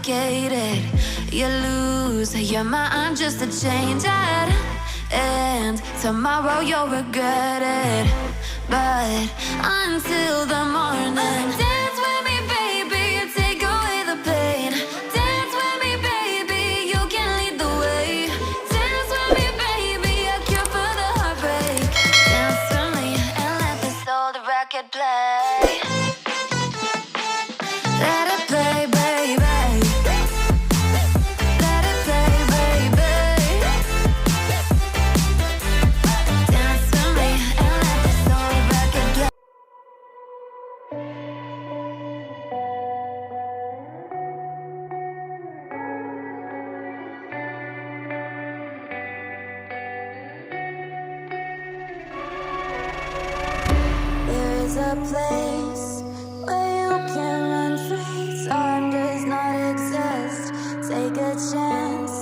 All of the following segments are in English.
complicated. You lose your mind just to change it, and tomorrow you'll regret it. But until the morning, dance with me, baby, and take away the pain. Dance with me, baby, you can lead the way. Dance with me, baby, a cure for the heartbreak. Dance with me and let this old record play. Let it play, baby. Let it play, baby. Dance with me and let this old record play. There is a place where you can run free. Time does not exist. Take a chance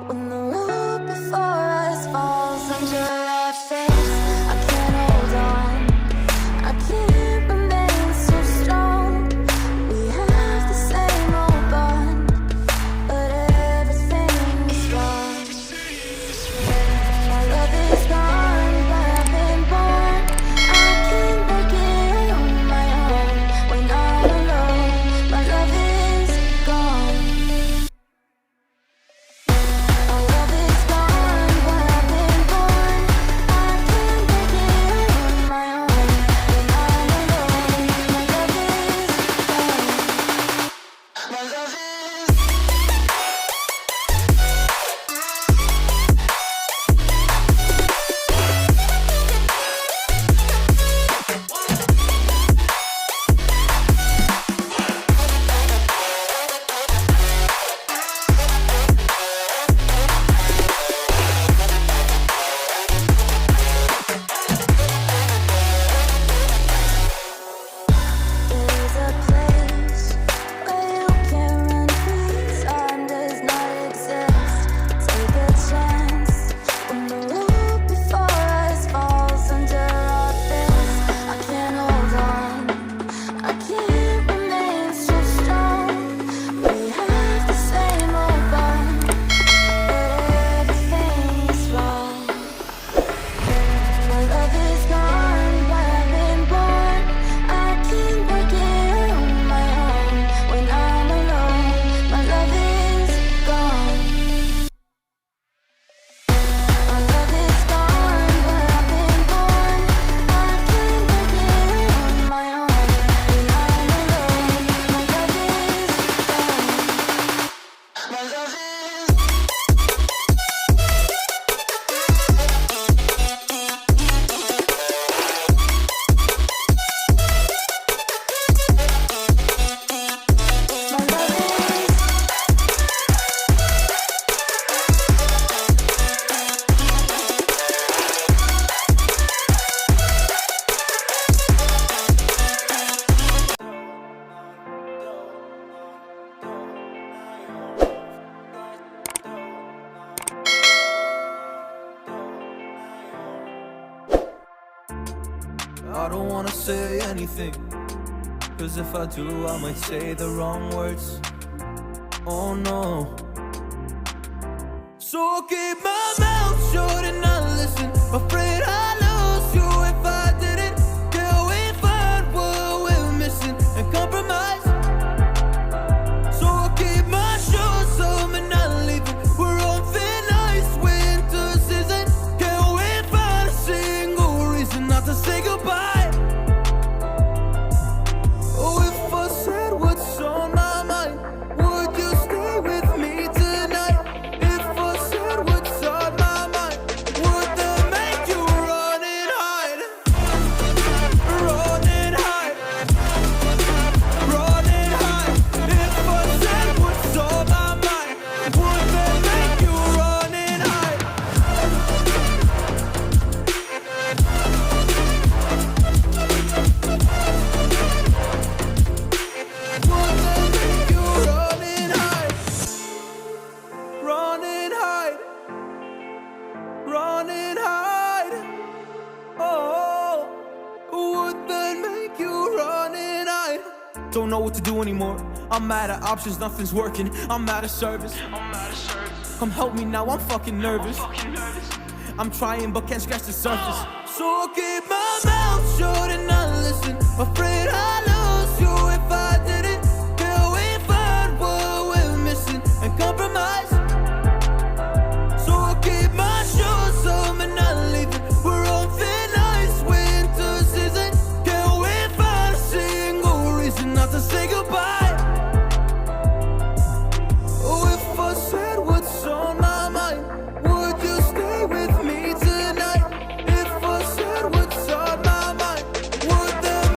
when the road before us falls under our face. I can't hold on, I can't remain so strong. We have the same old bond, but everything's wrong. My love is gone, but I've been born. I can't make it on my own. When I'm alone, my love is gone. My love is gone, but I've been born. I can't make it on my own. When I'm alone, my love is gone. My love is. There's a place where you can run free. Time does not exist. Take a chance when the road before us falls under our face. I can't hold on, I can't remain so strong. We have the same old bond, but everything's wrong. My love is gone, but I've been born. I can't break it on my own. When I'm alone, my love is gone. My love is gone, but I've been born. I can't break it on my own. When I'm alone, my love is gone. My love is. My love is. I don't wanna say anything, cause if I do, I might say the wrong words. Oh no. So I'll keep my mouth shut and not listen. Afraid I'd lose you if I didn't. Till we find what we're missing and compromise. So I'll keep my shoes on and not leaving. We're on thin ice, winter season. Can't wait for a single reason not to say goodbye. Oh, if I said what's on my mind, would you stay with me tonight? If I said what's on my mind, would that make you run what to do anymore. I'm out of options, nothing's working. I'm out of service. Come help me now, I'm fucking nervous. I'm trying but can't scratch the surface. So I keep my mouth shut and I listen. Afraid